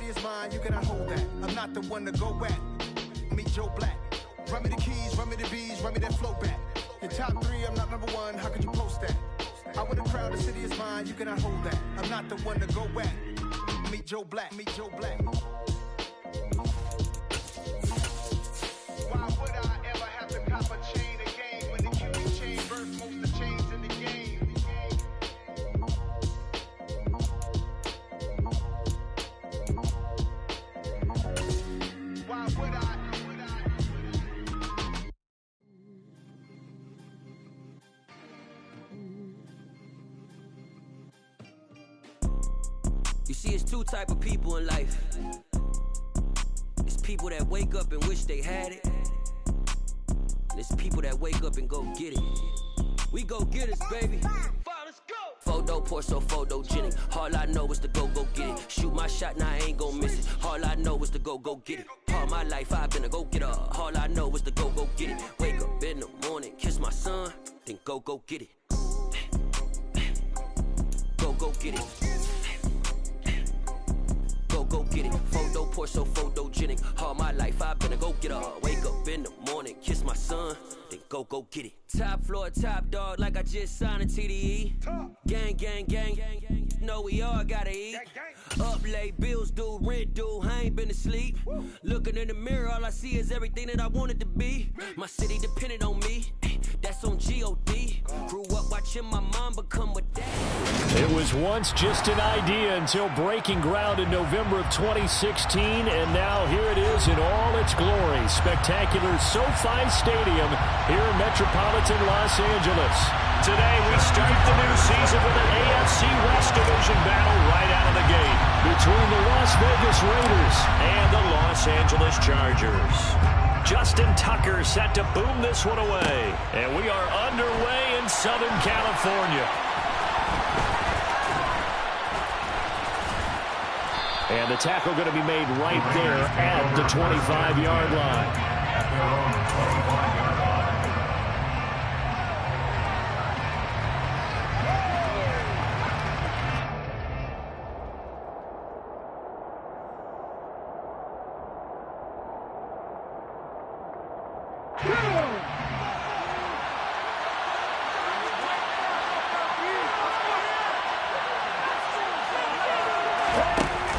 city is mine, you cannot hold that. I'm not the one to go at. Meet Joe Black. Run me the keys, run me the bees, run me that flow back. Your top 3, I'm not number 1, how could you post that? I want a crowd, the city is mine, you cannot hold that. I'm not the one to go at. Meet Joe Black, meet Joe Black. Why would I ever have to cop a chain again when the QB chain birth most of the chains in the game? Why would I? You see, it's 2 type of people in life. It's people that wake up and wish they had it. And it's people that wake up and go get it. We go get it, baby. Let's go. Photo poor, so photogenic. All I know is to go get it. Shoot my shot, now I ain't gon' miss it. All I know is to go get it. All my life I've been a go-getter. All I know is to go get it. Wake up in the morning, kiss my son, then go get it. Go get it. Go get it. Photo poor, so photogenic. All my life I've been a go-getter. Wake up in the morning, kiss my son, then go get it. Top floor, top dog, like I just signed a TDE. Gang, gang, gang, gang. Know we all gotta eat. Up late, bills due, rent due, I ain't been asleep. Looking in the mirror, all I see is everything that I wanted to be. My city depended on me, that's on G.O.D. Grew up watching my mom become a dad. It was once just an idea until breaking ground in November of 2016, and now here it is in all its glory. Spectacular SoFi Stadium here in metropolitan Los Angeles. Today we start the new season with an AFC West Division battle right out of the gate between the Las Vegas Raiders and the Los Angeles Chargers. Justin Tucker set to boom this one away, and we are underway in Southern California. And the tackle going to be made right there at the 25-yard line.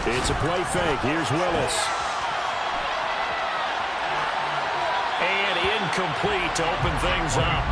It's a play fake. Here's Willis. And incomplete to open things up.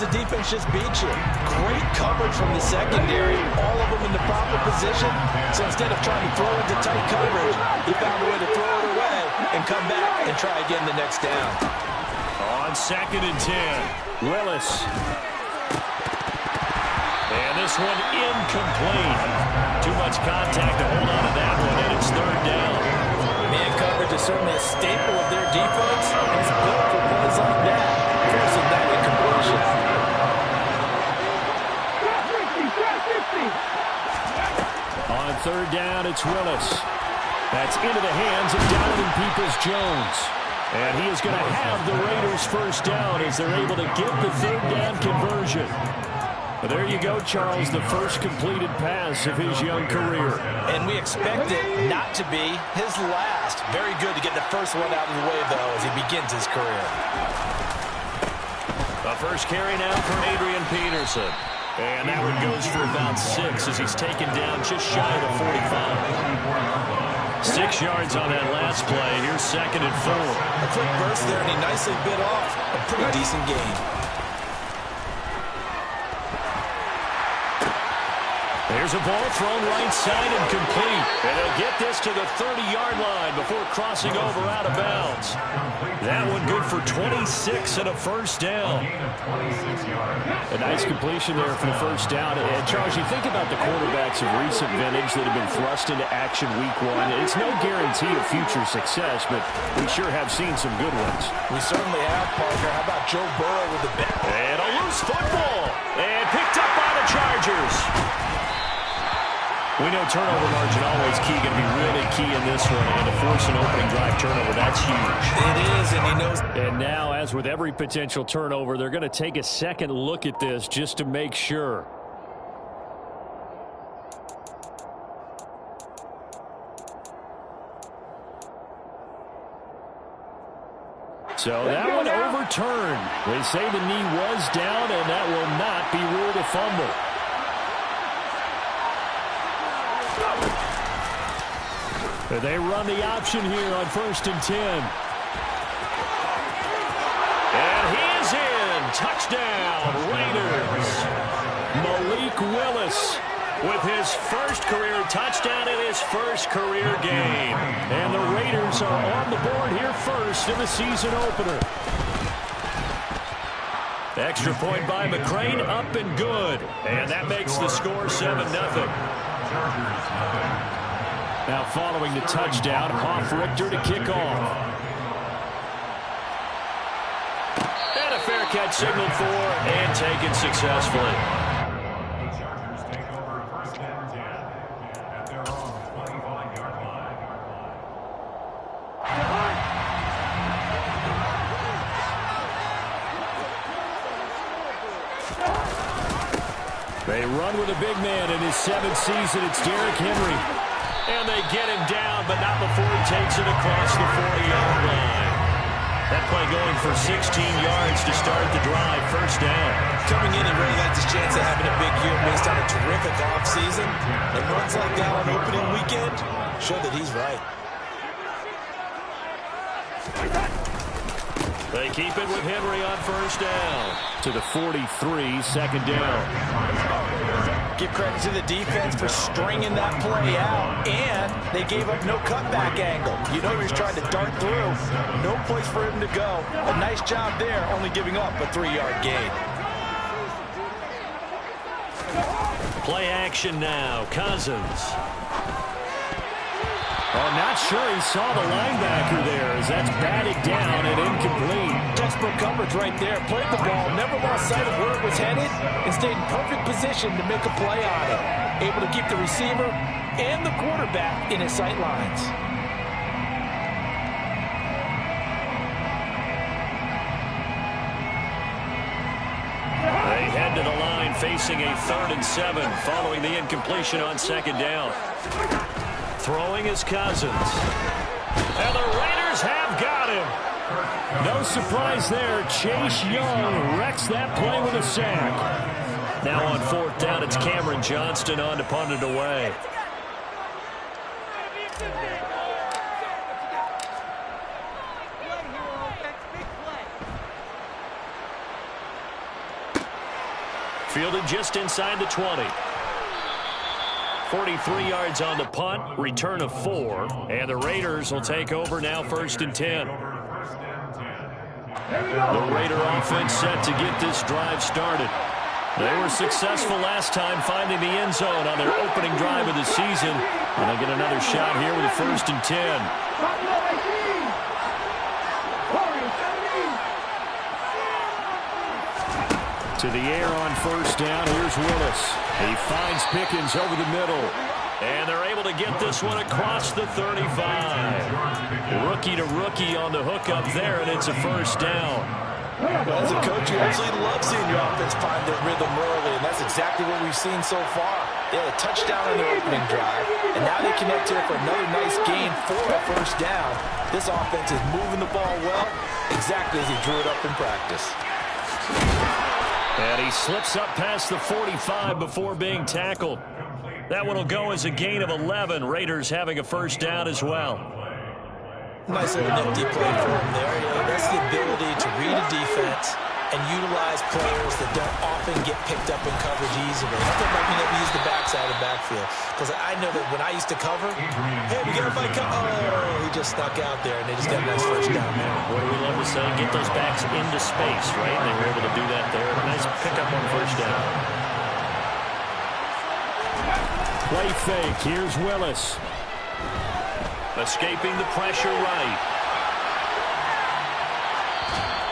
The defense just beat you. Great coverage from the secondary. All of them in the proper position. So instead of trying to throw into tight coverage, he found a way to throw it away and come back and try again the next down. On 2nd and 10, Willis. And this one incomplete. Too much contact to hold on to that one, and it's 3rd down. Man coverage is certainly a staple of their defense. It's built for plays like that. Forcing that incompletion. On 3rd down, it's Willis. That's into the hands of Donovan Peoples-Jones. And he is going to have the Raiders' 1st down as they're able to get the 3rd down conversion. But there you go, Charles, the first completed pass of his young career. And we expect it not to be his last. Very good to get the first one out of the way, though, as he begins his career. The first carry now for Adrian Peterson. And that one goes for about 6 as he's taken down just shy of the 45. 6 yards on that last play. Here's 2nd and 4. A quick burst there, and he nicely bit off a pretty decent gain. There's a ball thrown right side and complete. And they'll get this to the 30-yard line before crossing over out of bounds. That one good for 26 and a first down. A nice completion there for the first down. And Charles, you think about the quarterbacks of recent vintage that have been thrust into action week one. It's no guarantee of future success, but we sure have seen some good ones. We certainly have, Parker. How about Joe Burrow with the bat? And a loose football. And picked up by the Chargers. We know turnover margin always key, going to be really key in this one. And to force an opening drive turnover, that's huge. It is, and he knows. And now, as with every potential turnover, they're going to take a second look at this just to make sure. So that one overturned. They say the knee was down, and that will not be ruled a fumble. They run the option here on 1st and 10. And he is in. Touchdown, Raiders. Malik Willis with his first career touchdown in his first career game. And the Raiders are on the board here first in the season opener. Extra point by McCrane, up and good. And that makes the score 7-0. Now following the touchdown, Hoff-Richter to kick off. And a fair catch signaled for and taken successfully. The Chargers take over 1st and 10 at their own 25-yard line. They run with a big man in his 7th season. It's Derrick Henry. And they get him down, but not before he takes it across the 40-yard line. That play going for 16 yards to start the drive. First down. Coming in, he really likes his chance of having a big year based on a terrific offseason. And runs like that on opening weekend show that he's right. They keep it with Henry on first down. To the 43, second down. Give credit to the defense for stringing that play out, and they gave up no cutback angle. You know he was trying to dart through. No place for him to go. A nice job there, only giving up a 3-yard gain. Play action now. Cousins. Oh, not sure he saw the linebacker there as that's batted down and incomplete. Textbook coverage right there. Played the ball, never lost sight of where it was headed, and stayed in perfect position to make a play on it. Able to keep the receiver and the quarterback in his sight lines. They head to the line facing a 3rd and 7 following the incompletion on second down. Throwing is Cousins. And the Raiders have got him. No surprise there. Chase Young wrecks that play with a sack. Now on 4th down, it's Cameron Johnston on to punt it away. Fielded just inside the 20. 43 yards on the punt, return of 4, and the Raiders will take over now 1st and 10. The Raider offense set to get this drive started. They were successful last time finding the end zone on their opening drive of the season, and they'll get another shot here with a 1st and 10. To the air on 1st down, here's Willis. He finds Pickens over the middle. And they're able to get this one across the 35. Rookie to rookie on the hook up there, and it's a 1st down. Well, as a coach, you absolutely love seeing your offense find their rhythm early, and that's exactly what we've seen so far. They had a touchdown on their opening drive, and now they connect here for another nice gain for a 1st down. This offense is moving the ball well, exactly as he drew it up in practice. And he slips up past the 45 before being tackled. That one will go as a gain of 11. Raiders having a 1st down as well. Nice little nifty play for him there. You know, that's the ability to read a defense and utilize players that don't often get picked up in coverage easily. Nothing like we never use the backside of the backfield. Because I know that when I used to cover, hey, we got everybody come. Oh, he just stuck out there, and they just got a nice first down there. What do we love to say? Get those backs into space, right? And they were able to do that there. A nice pickup on first down. Play fake. Here's Willis. Escaping the pressure right.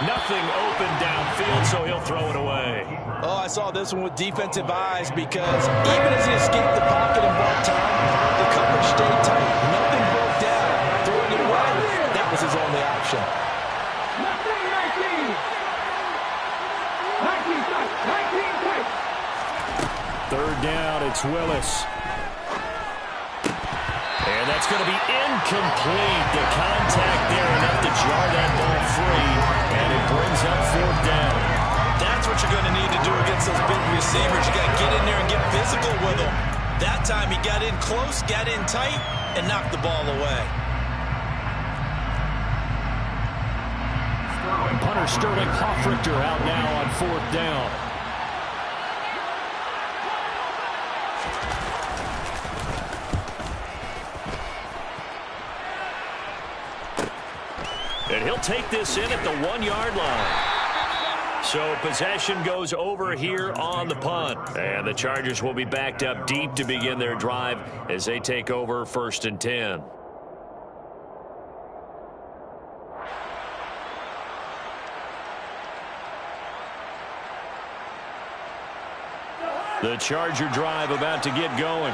Nothing open downfield, so he'll throw it away. Oh, I saw this one with defensive eyes because even as he escaped the pocket and bought time, the coverage stayed tight. Nothing broke down. Throwing it away, that was his only option. 19. Third down, it's Willis. And that's going to be incomplete. The contact there enough to jar that ball free, and it brings up fourth down. That's what you're going to need to do against those big receivers. You got to get in there and get physical with them. That time he got in close, got in tight, and knocked the ball away. Punter Sterling Hoffrichter out now on fourth down. And he'll take this in at the 1-yard line. So possession goes over here on the punt. And the Chargers will be backed up deep to begin their drive as they take over 1st and 10. The Charger drive about to get going.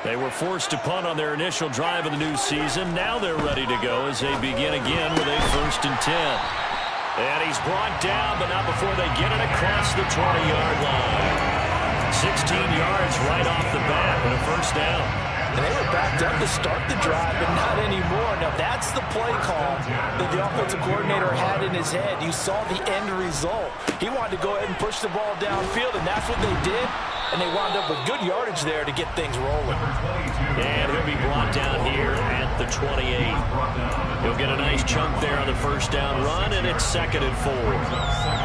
They were forced to punt on their initial drive of the new season. Now they're ready to go as they begin again with a 1st and 10. And he's brought down, but not before they get it across the 20-yard line. 16 yards right off the bat and a first down. And they were backed up to start the drive, but not anymore. Now, that's the play call that the offensive coordinator had in his head. You saw the end result. He wanted to go ahead and push the ball downfield, and that's what they did. And they wound up with good yardage there to get things rolling. And he'll be brought down here at the 28. He'll get a nice chunk there on the first down run, and it's 2nd and 4.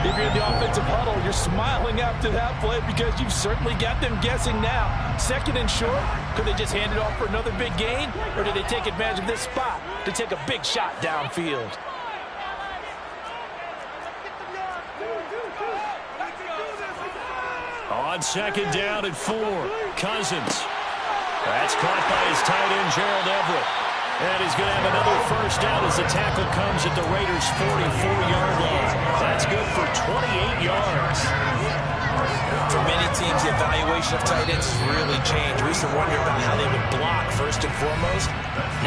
If you're in the offensive huddle, you're smiling after that play because you've certainly got them guessing now. 2nd and short, could they just hand it off for another big gain? Or did they take advantage of this spot to take a big shot downfield? On 2nd down and 4, Cousins. That's caught by his tight end, Gerald Everett. And he's going to have another first down as the tackle comes at the Raiders' 44-yard line. That's good for 28 yards. For many teams, the evaluation of tight ends has really changed. We used to wonder about how they would block first and foremost.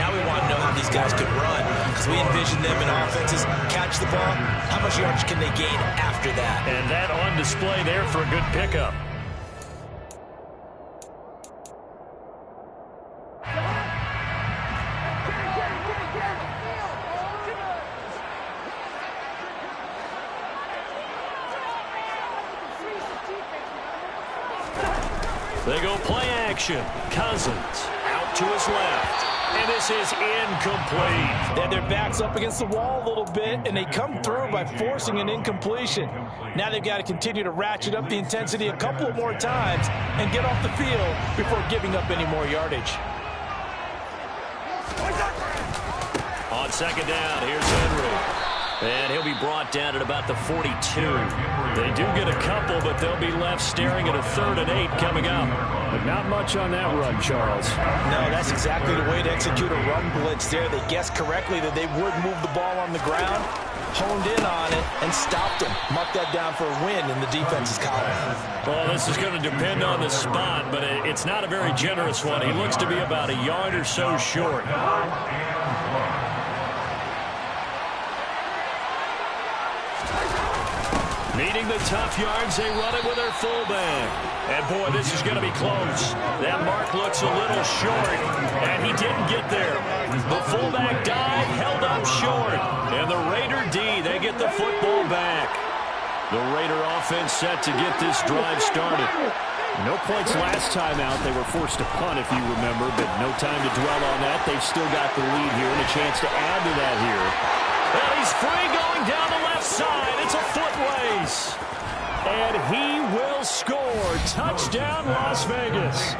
Now we want to know how these guys could run because we envision them in offenses catch the ball. How much yardage can they gain after that? And that on display there for a good pickup. They go play action. Cousins out to his left. And this is incomplete. They had their backs up against the wall a little bit, and they come through by forcing an incompletion. Now they've got to continue to ratchet up the intensity a couple of more times and get off the field before giving up any more yardage. On 2nd down, here's Henry. And he'll be brought down at about the 42. They do get a couple, but they'll be left staring at a 3rd and 8 coming up. But not much on that run, Charles. No, that's exactly the way to execute a run blitz there. They guessed correctly that they would move the ball on the ground, honed in on it, and stopped him. Mark that down for a win in the defense's column. Well, this is going to depend on the spot, but it's not a very generous one. He looks to be about a yard or so short. Needing the tough yards, they run it with their fullback. And, boy, this is going to be close. That mark looks a little short, and he didn't get there. The fullback dive held up short. And the Raider D, they get the football back. The Raider offense set to get this drive started. No points last time out. They were forced to punt, if you remember, but no time to dwell on that. They've still got the lead here and a chance to add to that here. And he's free going down the left side. It's a foot race. throws. And he will score. Touchdown, Las Vegas.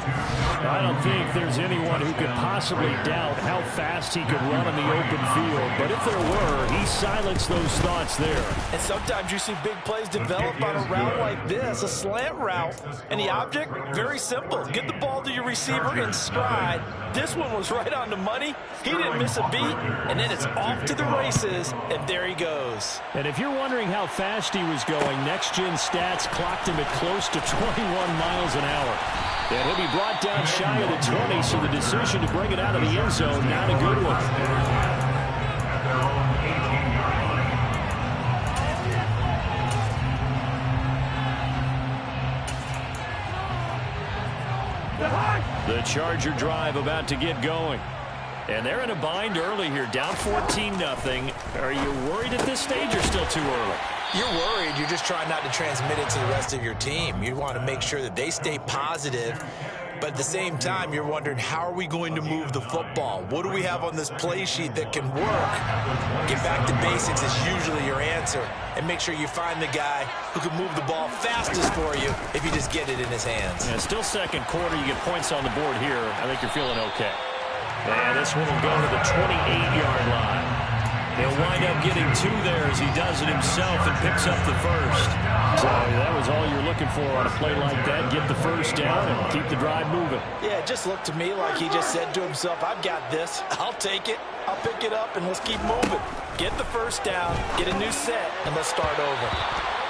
I don't think there's anyone who could possibly doubt how fast he could run in the open field. But if there were, he silenced those thoughts there. And sometimes you see big plays develop on a route like this, a slant route. And the object, very simple. Get the ball to your receiver in stride. This one was right on the money. He didn't miss a beat. And then it's off to the races. And there he goes. And if you're wondering how fast he was going, next-gen stats clocked him at close to 21 miles an hour. And he'll be brought down shy of the 20, so the decision to bring it out of the end zone, not a good one. The Charger drive about to get going. And they're in a bind early here, down 14-0. Are you worried at this stage or still too early? You're worried. You're just trying not to transmit it to the rest of your team. You want to make sure that they stay positive. But at the same time, you're wondering, how are we going to move the football? What do we have on this play sheet that can work? Get back to basics is usually your answer. And make sure you find the guy who can move the ball fastest for you if you just get it in his hands. Yeah, still second quarter. You get points on the board here. I think you're feeling okay. And this one will go to the 28-yard line. He'll wind up getting two there as he does it himself and picks up the first. So that was all you're looking for on a play like that. Get the first down and keep the drive moving. Yeah, it just looked to me like he just said to himself, I've got this. I'll take it. I'll pick it up, and let's keep moving. Get the first down, get a new set, and let's start over.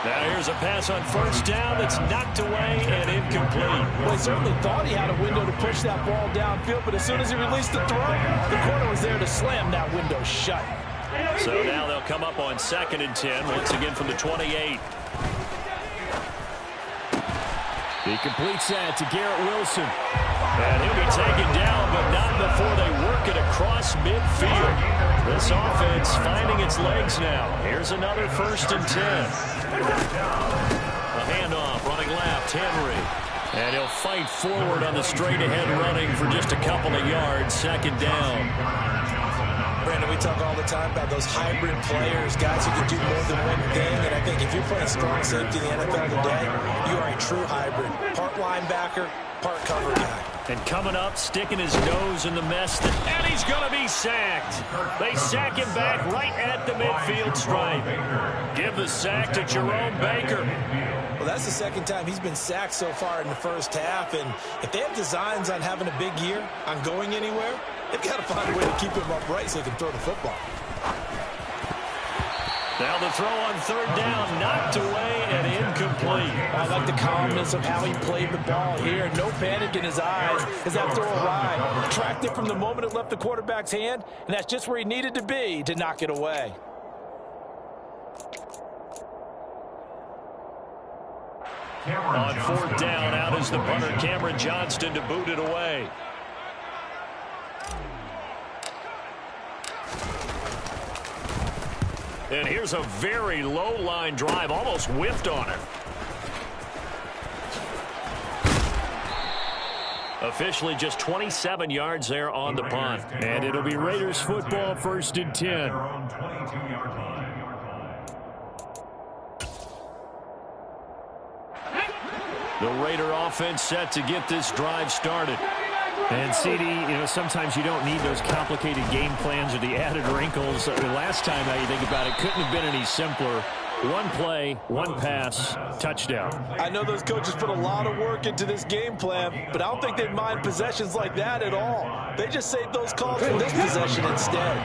Now here's a pass on first down that's knocked away and incomplete. Well, he certainly thought he had a window to push that ball downfield, but as soon as he released the throw, the corner was there to slam that window shut. So now they'll come up on 2nd and 10, once again from the 28. He completes that to Garrett Wilson. And he'll be taken down, but not before they work it across midfield. This offense finding its legs now. Here's another 1st and 10. A handoff, running left, Henry. And he'll fight forward on the straight-ahead running for just a couple of yards. 2nd down. Brandon, we talk all the time about those hybrid players, guys who can do more than one thing. And I think if you're playing strong safety in the NFL today, you are a true hybrid. Part linebacker, part cover guy. And coming up, sticking his nose in the mess, and he's going to be sacked. They sack him back right at the midfield stripe. Give the sack to Jerome Baker. Well, that's the second time he's been sacked so far in the first half. And if they have designs on having a big year, on going anywhere, they've got to find a way to keep him upright so he can throw the football. Now the throw on 3rd down, knocked away and incomplete. I like the calmness of how he played the ball here. No panic in his eyes as that throw arrived. Tracked it from the moment it left the quarterback's hand, and that's just where he needed to be to knock it away. On 4th down, out is the punter, Cameron Johnston, to boot it away. And here's a very low-line drive, almost whiffed on it. Officially just 27 yards there on the punt. And it'll be Raiders football, 1st and 10. The Raider offense set to get this drive started. And, CD, sometimes you don't need those complicated game plans or the added wrinkles. Last time, now you think about it, couldn't have been any simpler. One play, one pass, touchdown. I know those coaches put a lot of work into this game plan, but I don't think they mind possessions like that at all. They just save those calls for this possession instead.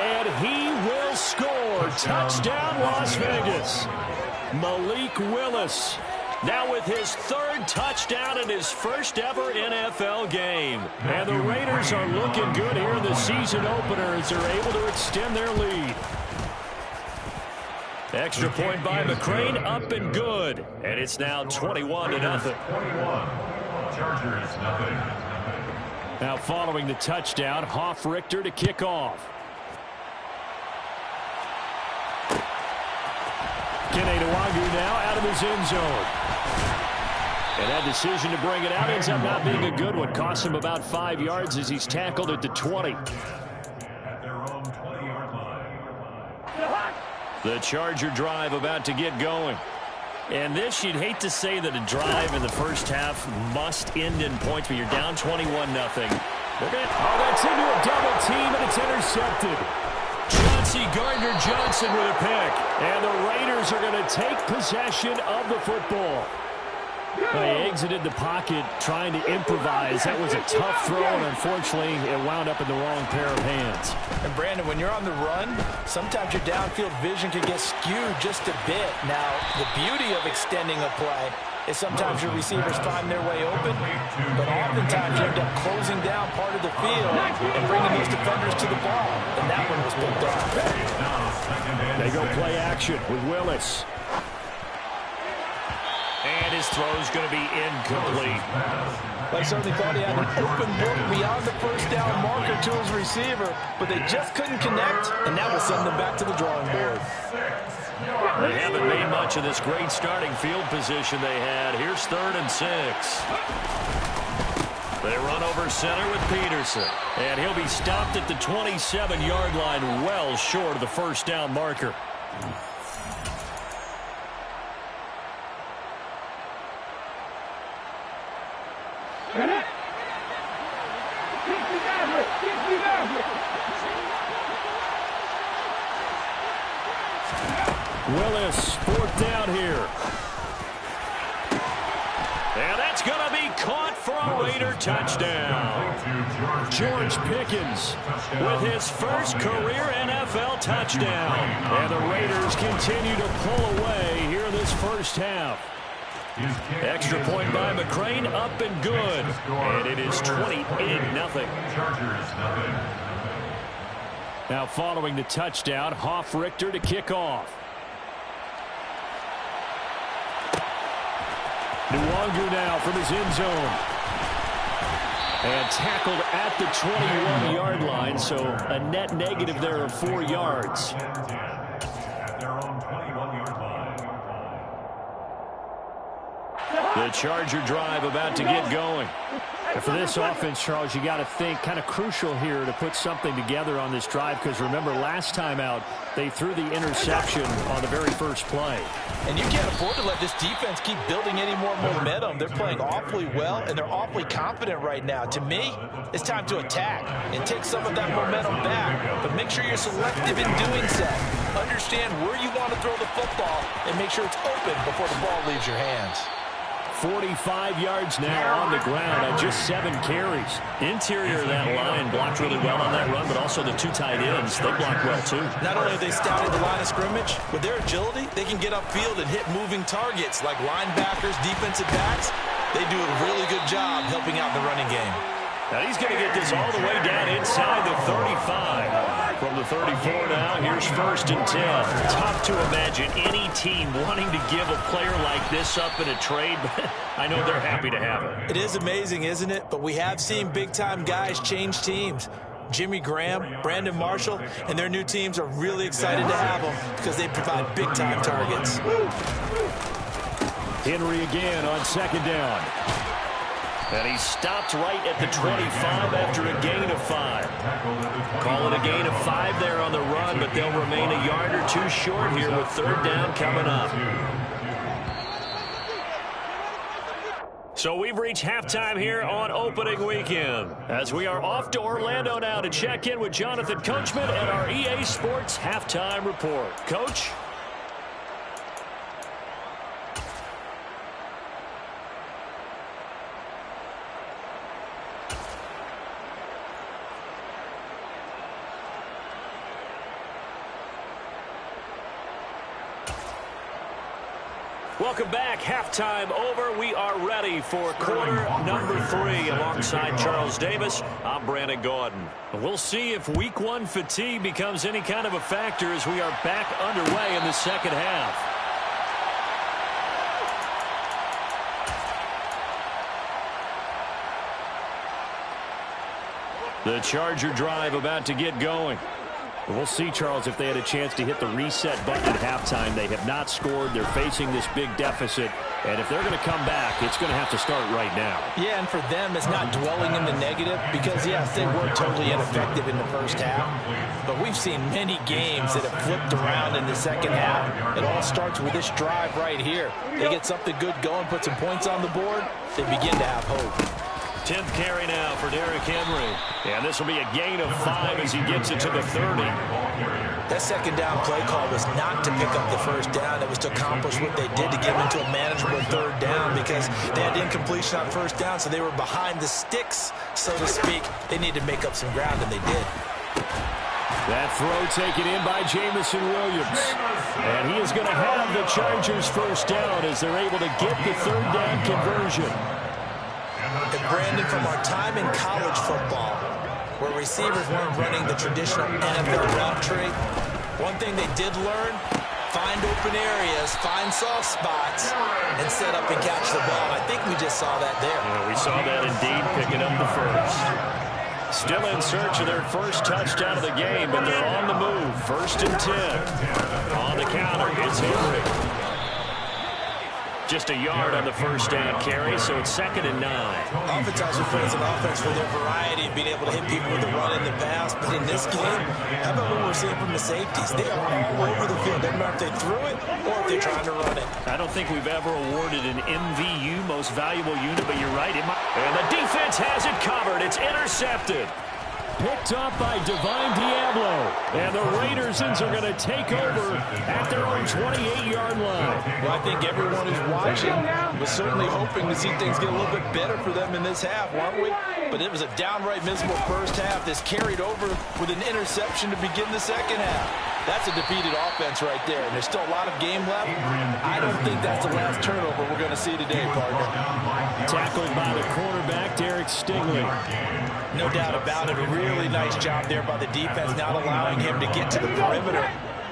And he will score. Touchdown, Las Vegas. Malik Willis now with his 3rd touchdown in his first ever NFL game. And the Raiders are looking good here in the season opener as they're able to extend their lead. Extra point by McCrane, up and good. And it's now 21-0. 21. Chargers, nothing. Now following the touchdown, Hoff Richter to kick off. Kene Nwangwu now out of his end zone. And that decision to bring it out ends up not being a good one. Costs him about 5 yards as he's tackled at the 20. At their own 20-yard line. The Charger drive about to get going. And this, you'd hate to say that a drive in the first half must end in points, but you're down 21-0. Oh, that's into a double team, and it's intercepted. Chauncey Gardner-Johnson with a pick. And the Raiders are going to take possession of the football. They exited the pocket trying to improvise. That was a tough throw, and unfortunately, it wound up in the wrong pair of hands. And, Brandon, when you're on the run, sometimes your downfield vision can get skewed just a bit. Now, the beauty of extending a play is sometimes your receivers find their way open, but oftentimes you end up closing down part of the field and bringing those defenders to the ball. And that one was picked off. They go play action with Willis. And his throw's going to be incomplete. I certainly thought he had an open book beyond the first down marker to his receiver, but they just couldn't connect, and that will send them back to the drawing board. They haven't made much of this great starting field position they had. Here's 3rd and 6. They run over center with Peterson. And he'll be stopped at the 27-yard line, well short of the first down marker. Willis, 4th down here. And that's going to be caught for a Raider touchdown. George Pickens with his first career NFL touchdown. And the Raiders continue to pull away here in this first half. Extra point by McCrane, up and good. And it is 28-0. Now following the touchdown, Hoff-Richter to kick off. Nwangwu now from his end zone. And tackled at the 21-yard line, so a net negative there of 4 yards. At their own 21-yard line. The Charger drive about to get going. And for this offense, Charles, you got to think kind of crucial here to put something together on this drive, because remember last time out they threw the interception on the very first play. And you can't afford to let this defense keep building any more momentum. They're playing awfully well, and they're awfully confident right now. To me, it's time to attack and take some of that momentum back, but make sure you're selective in doing so. Understand where you want to throw the football and make sure it's open before the ball leaves your hands. 45 yards now on the ground on just 7 carries. Interior of that line blocked really well on that run, but also the 2 tight ends, they blocked well too. Not only have they scouted the line of scrimmage, with their agility, they can get upfield and hit moving targets like linebackers, defensive backs. They do a really good job helping out in the running game. Now he's going to get this all the way down inside the 35. From the 34 now, here's 1st and 10. Tough to imagine any team wanting to give a player like this up in a trade, but I know they're happy to have it. It is amazing, isn't it? But we have seen big-time guys change teams. Jimmy Graham, Brandon Marshall, and their new teams are really excited to have them because they provide big-time targets. Henry again on 2nd down. And he stopped right at the 25 after a gain of 5. Call it a gain of 5 there on the run, but they'll remain a yard or 2 short here with 3rd down coming up. So we've reached halftime here on opening weekend, as we are off to Orlando now to check in with Jonathan Coachman at our EA Sports Halftime Report. Coach? Welcome back. Halftime over. We are ready for quarter number 3 alongside Charles Davis. I'm Brandon Gaudin. We'll see if week 1 fatigue becomes any kind of a factor as we are back underway in the second half. The Charger drive about to get going. We'll see, Charles, if they had a chance to hit the reset button at halftime. They have not scored. They're facing this big deficit. And if they're going to come back, it's going to have to start right now. Yeah, and for them, it's not dwelling in the negative because, yes, they were totally ineffective in the first half. But we've seen many games that have flipped around in the second half. It all starts with this drive right here. They get something good going, put some points on the board, they begin to have hope. 10th carry now for Derrick Henry. And this will be a gain of 5 as he gets it to the 30. That second down play call was not to pick up the first down. It was to accomplish what they did to get them into a manageable third down because they had incompletion on first down, so they were behind the sticks, so to speak. They needed to make up some ground, and they did. That throw taken in by Jameson Williams. And he is going to have the Chargers first down as they're able to get the third down conversion. And Brandon, from our time in college football, where receivers weren't running the traditional NFL route tree, one thing they did learn, find open areas, find soft spots, and set up and catch the ball. I think we just saw that there. Yeah, we saw that indeed, picking up the first. Still in search of their first touchdown of the game, but they're on the move. 1st and 10. On the counter, it's Henry. Just a yard on the first down carry, so it's 2nd and 9. Offense also plays an offense for their variety of being able to hit people with the run and the pass. But in this game, how about what we're seeing from the safeties? They are all over the field. Doesn't matter if they threw it or if they're trying to run it. I don't think we've ever awarded an MVU, most valuable unit, but you're right. And the defense has it covered. It's intercepted. Picked up by Divine Diablo. And the Raiders are going to take over at their own 28-yard line. Well, I think everyone who's watching was certainly hoping to see things get a little bit better for them in this half, weren't we? But it was a downright miserable first half that's carried over with an interception to begin the second half. That's a defeated offense right there, and there's still a lot of game left. I don't think that's the last turnover we're going to see today, partner. Tackled by the quarterback, Derek Stingley. No doubt about it. A really nice job there by the defense, not allowing him to get to the perimeter.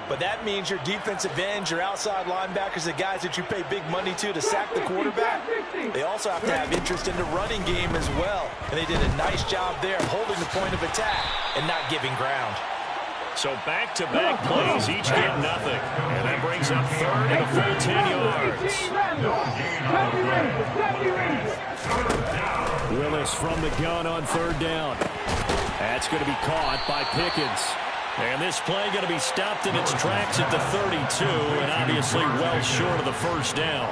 But that means your defensive ends, your outside linebackers, the guys that you pay big money to sack the quarterback, they also have to have interest in the running game as well. And they did a nice job there holding the point of attack and not giving ground. So back-to-back plays, each get nothing. And that brings up 3rd and a full 10 yards. Willis from the gun on 3rd down. That's going to be caught by Pickens. And this play going to be stopped in its tracks at the 32, and obviously well short of the first down.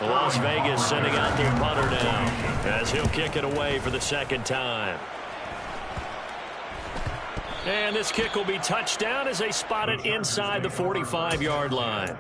So Las Vegas sending out their punter down as he'll kick it away for the 2nd time. And this kick will be touchdown as they spot it inside the 45-yard line.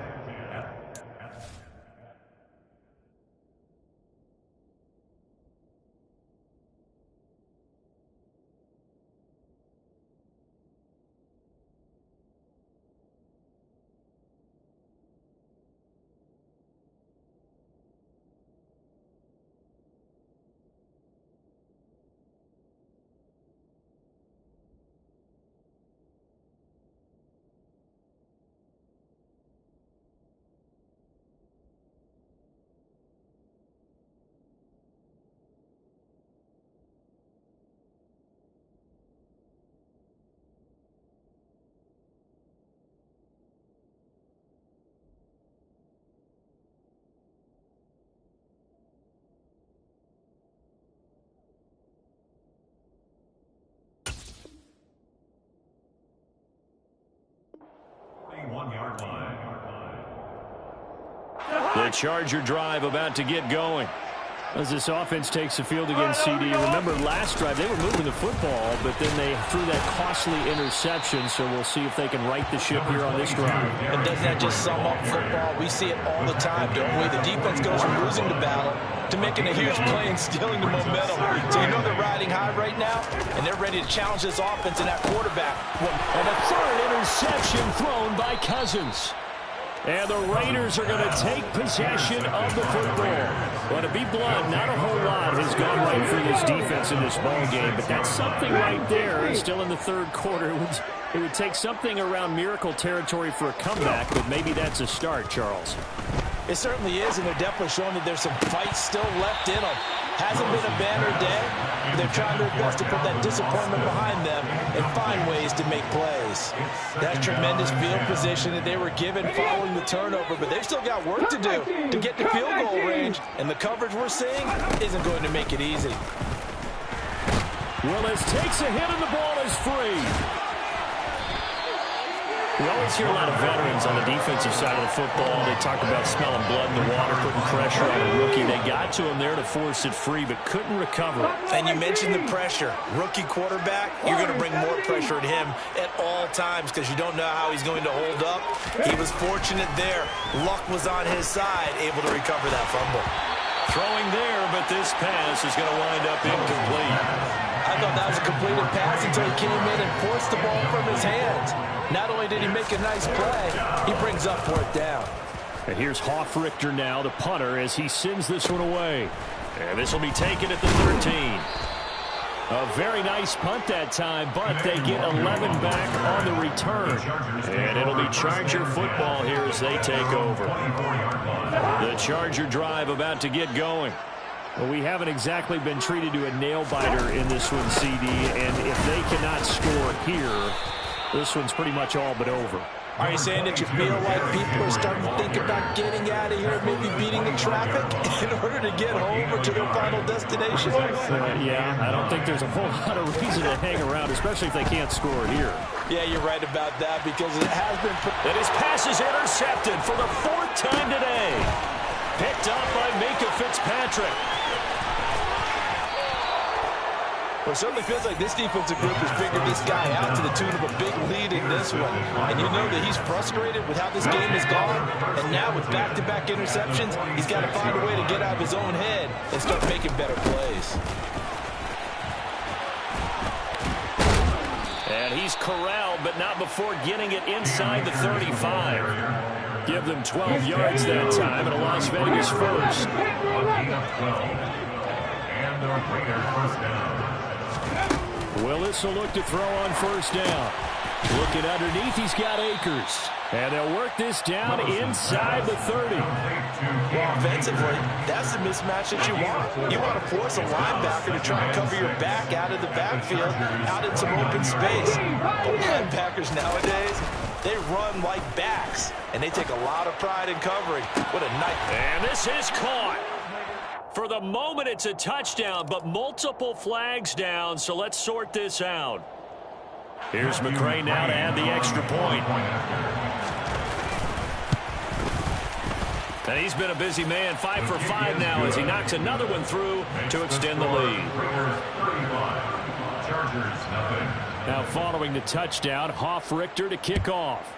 The Charger drive about to get going. As this offense takes the field against CD. Remember last drive they were moving the football, but then they threw that costly interception, so we'll see if they can right the ship here on this drive. And doesn't that just sum up football? We see it all the time, don't we? The defense goes from losing the battle to making a huge play and stealing the momentum. So you know they're riding high right now, and they're ready to challenge this offense and that quarterback. And a 3rd interception thrown by Cousins. And the Raiders are going to take possession of the football. Well, to be blunt, not a whole lot has gone right for this defense in this ball game, but that's something right there. Still in the 3rd quarter. It would take something around miracle territory for a comeback, but maybe that's a start, Charles. It certainly is, and they're definitely showing that there's some fight still left in them. Hasn't been a banner day, but they're trying their best to put that disappointment behind them and find ways to make plays. That's tremendous field position that they were given following the turnover, but they've still got work to do to get to field goal range, and the coverage we're seeing isn't going to make it easy. Willis takes a hit and the ball is free. We always hear a lot of veterans on the defensive side of the football. They talk about smelling blood in the water, putting pressure on a rookie. They got to him there to force it free, but couldn't recover. And you mentioned the pressure. Rookie quarterback, you're going to bring more pressure at him at all times because you don't know how he's going to hold up. He was fortunate there. Luck was on his side, able to recover that fumble. Throwing there, but this pass is going to wind up incomplete. I thought that was a completed pass until he came in and forced the ball from his hands. Not only did he make a nice play, he brings up fourth down. And here's Hofrichter now, the punter, as he sends this one away. And this will be taken at the 13. A very nice punt that time, but they get 11 back on the return. And it'll be Charger football here as they take over. The Charger drive about to get going. Well, we haven't exactly been treated to a nail-biter in this one, CD, and if they cannot score here, this one's pretty much all but over. Are you saying that you feel like people are starting to think about getting out of here, maybe beating the traffic in order to get home or to their final destination? Yeah, I don't think there's a whole lot of reason to hang around, especially if they can't score here. Yeah, you're right about that because it has been... And his pass is intercepted for the 4th time today. Picked up by Minkah Fitzpatrick. Well, it certainly feels like this defensive group has figured this guy out to the tune of a big lead in this one. And you know that he's frustrated with how this game has gone. And now with back-to-back interceptions, he's got to find a way to get out of his own head and start making better plays. And he's corralled, but not before getting it inside the 35. Give them 12 yards that time, and a Las Vegas first. And the Raiders first down. Willis will look to throw on first down. Looking underneath, he's got Akers. And they'll work this down inside the 30. Well, offensively, that's the mismatch that you want. You want to force a linebacker to try and cover your back out of the backfield, out in some open space. But linebackers nowadays, they run like backs, and they take a lot of pride in covering. What a night. And this is caught. For the moment, it's a touchdown, but multiple flags down, so let's sort this out. Here's McCray now to add the extra point. And he's been a busy man, 5 for 5 now as he knocks another one through to extend the lead. Now following the touchdown, Hofrichter to kick off.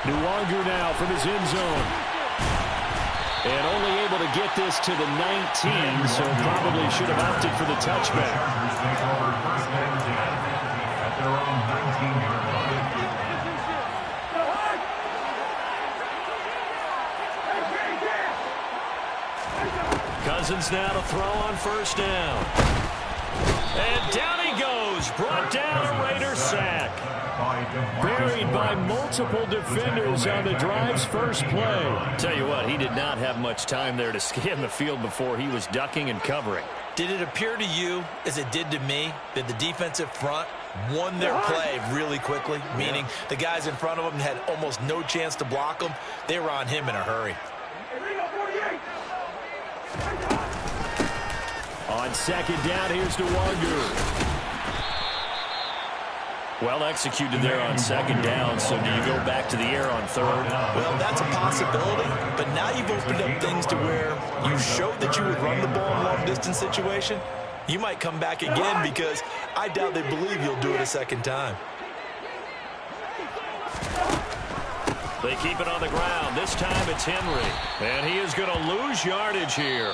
Nwangu now from his end zone. And only able to get this to the 19, so probably should have opted for the touchback. Cousins now to throw on first down. And down he goes. Brought down a Raider sack. Buried by multiple defenders on the drive's first play. Tell you what, he did not have much time there to scan the field before he was ducking and covering. Did it appear to you, as it did to me, that the defensive front won their play really quickly? Meaning the guys in front of them had almost no chance to block him. They were on him in a hurry. On second down, here's Nwangu. Well executed there on second down, so do you go back to the air on third? Well, that's a possibility, but now you've opened up things to where you showed that you would run the ball in a long-distance situation. You might come back again because I doubt they believe you'll do it a second time. They keep it on the ground. This time it's Henry, and he is going to lose yardage here.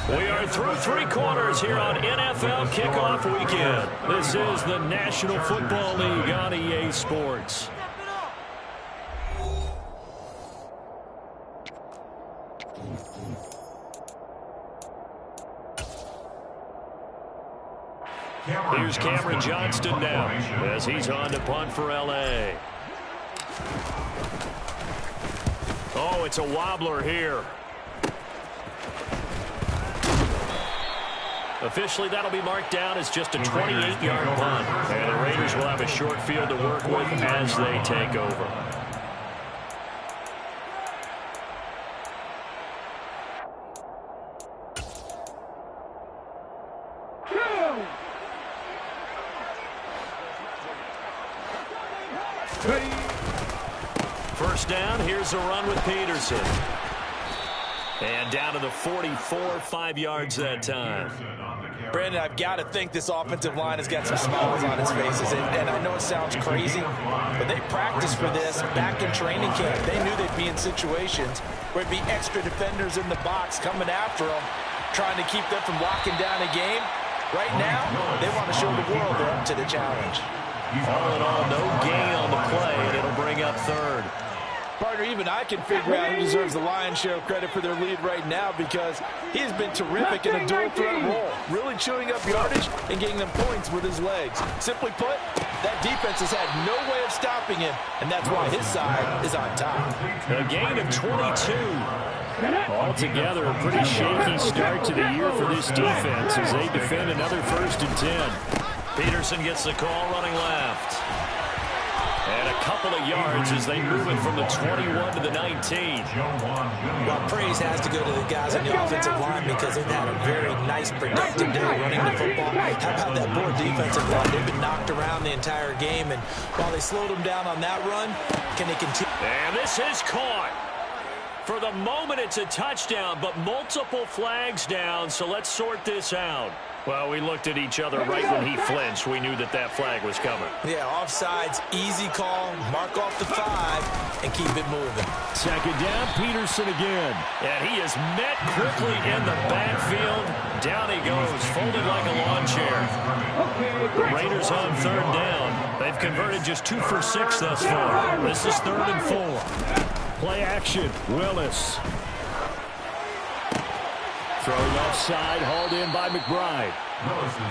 We are through 3 quarters here on NFL Kickoff Weekend. This is the National Football League on EA Sports. Here's Cameron Johnston now as he's on to punt for L.A. Oh, it's a wobbler here. Officially, that'll be marked down as just a 28-yard punt. And the Raiders will have a short field to work with as they take over. First down, here's a run with Peterson. And down to the 44, 5 yards that time. Brandon, I've got to think this offensive line has got some smiles on its faces. And I know it sounds crazy, but they practiced for this back in training camp. They knew they'd be in situations where it'd be extra defenders in the box coming after them, trying to keep them from locking down a game. Right now, they want to show the world they're up to the challenge. All in all, no gain on the play, and it'll bring up third. Partner, even I can figure out who deserves the lion's share of credit for their lead right now, because he has been terrific in a dual threat role, really chewing up yardage and getting them points with his legs. Simply put, that defense has had no way of stopping him, and that's why his side is on top. A gain of 22. Altogether, a pretty shaky start to the year for this defense as they defend another 1st and 10. Peterson gets the call running left. And a couple of yards as they move it from the 21 to the 19. Well, praise has to go to the guys on the offensive line because they've had a very nice, productive day running the football. How about that poor defensive line? They've been knocked around the entire game, and while they slowed them down on that run, can they continue? And this is caught. For the moment, it's a touchdown, but multiple flags down, so let's sort this out. Well, we looked at each other right when he flinched. We knew that that flag was coming. Yeah, offsides, easy call, mark off the 5, and keep it moving. Second down, Peterson again. And he is met quickly in the backfield. Down he goes, folded like a lawn chair. The Raiders on third down. They've converted just 2 for 6 thus far. This is 3rd and 4. Play action, Willis. Throwing offside, hauled in by McBride.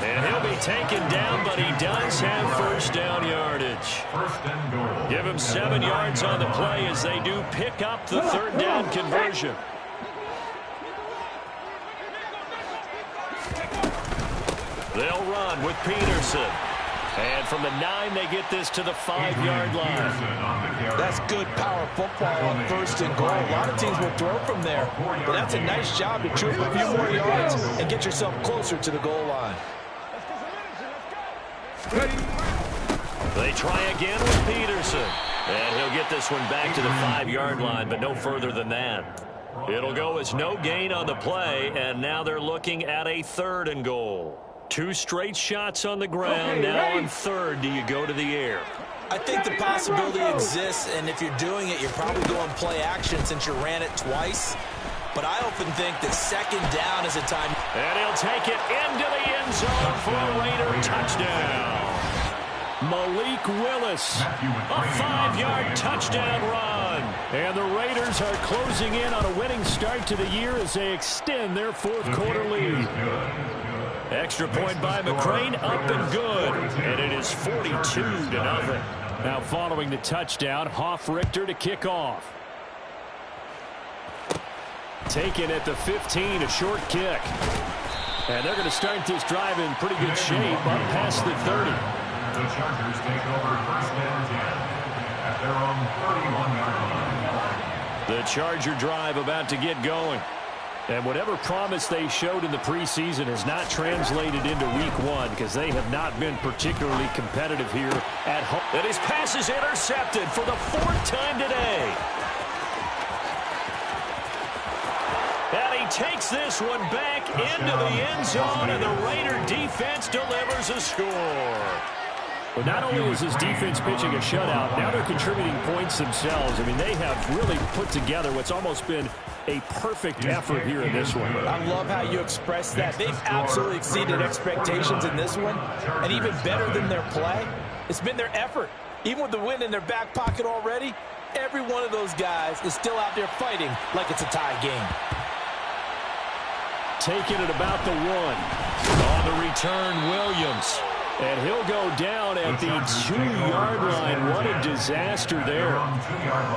And he'll be taken down, but he does have first down yardage. Give him 7 yards on the play as they do pick up the 3rd down conversion. They'll run with Peterson. And from the 9, they get this to the 5-yard line. That's good power football on 1st and goal. A lot of teams will throw from there, but that's a nice job to troop a few more yards and get yourself closer to the goal line. They try again with Peterson. And he'll get this one back to the 5-yard line, but no further than that. It'll go as no gain on the play, and now they're looking at a 3rd and goal. 2 straight shots on the ground. Now on 3rd, do you go to the air? I think the possibility exists, and if you're doing it, you're probably going play action since you ran it twice. But I often think that 2nd down is a time. And he'll take it into the end zone for a Raider touchdown. Malik Willis, a 5-yard touchdown run. And the Raiders are closing in on a winning start to the year as they extend their 4th quarter lead. Extra point by McCrane, up and good. And it is 42-0. Now following the touchdown, Hoff-Richter to kick off. Taken at the 15, a short kick. And they're going to start this drive in pretty good shape up past the 30. The Chargers take over 1st and 10 at their own 31-yard line. The Charger drive about to get going. And whatever promise they showed in the preseason has not translated into week 1 because they have not been particularly competitive here at home. And his pass is intercepted for the 4th time today. And he takes this one back into the end zone, and the Raider defense delivers a score. But not only is his defense pitching a shutout, now they're contributing points themselves. I mean, they have really put together what's almost been a perfect effort here in this one. I love how you express that. They've absolutely exceeded expectations in this one, and even better than their play, it's been their effort. Even with the win in their back pocket already, every one of those guys is still out there fighting like it's a tie game. Taking it about the 1. On the return, Williams. And he'll go down at the 2-yard line. What a disaster there.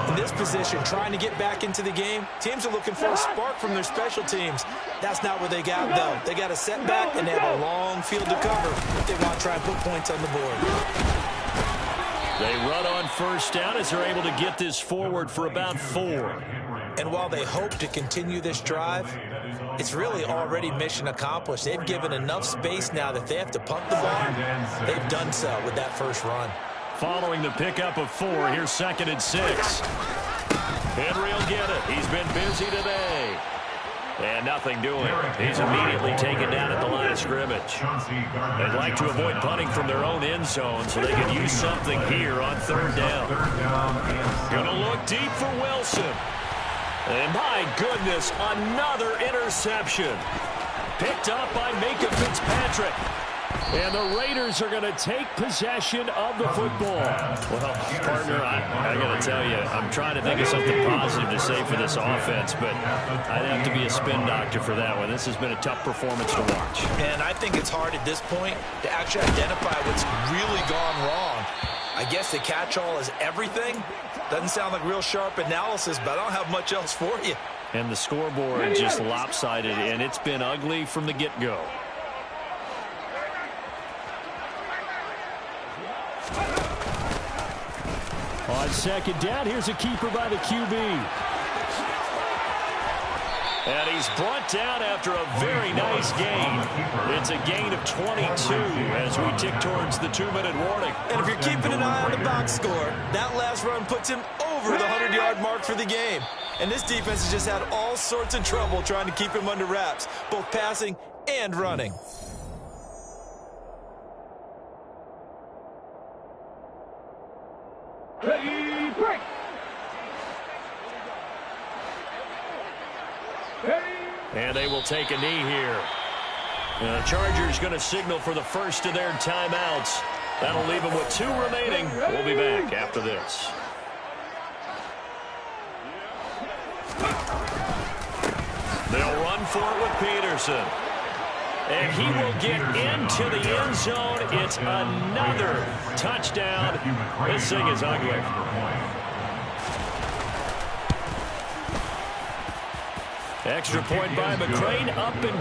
In this position, trying to get back into the game, teams are looking for a spark from their special teams. That's not what they got, though. They got a setback, and they have a long field to cover if they want to try and put points on the board. They run on first down as they're able to get this forward for about 4. And while they hope to continue this drive, it's really already mission accomplished. They've given enough space now that they have to punt the ball. They've done so with that first run. Following the pickup of 4, here's 2nd and 6. Henry will get it. He's been busy today. And nothing doing. He's immediately taken down at the line of scrimmage. They'd like to avoid punting from their own end zone so they can use something here on 3rd down. Gonna look deep for Wilson. And my goodness, another interception. Picked up by Micah Fitzpatrick. And the Raiders are going to take possession of the football. Well, partner, I got to tell you, I'm trying to think of something positive to say for this offense, but I'd have to be a spin doctor for that one. This has been a tough performance to watch. And I think it's hard at this point to actually identify what's really gone wrong. I guess the catch-all is everything. Doesn't sound like real sharp analysis, but I don't have much else for you. And the scoreboard just lopsided, and it's been ugly from the get-go. On 2nd down, here's a keeper by the QB. And he's brought down after a very nice gain. It's a gain of 22 as we tick towards the 2-minute warning. And if you're keeping an eye on the box score, that last run puts him over the 100-yard mark for the game. And this defense has just had all sorts of trouble trying to keep him under wraps, both passing and running. Ready, break. And they will take a knee here. And the Chargers going to signal for the first of their timeouts. That'll leave them with 2 remaining. We'll be back after this. They'll run for it with Peterson. And he will get into the end zone. It's another touchdown. This thing is ugly. Extra point by McCrane, up and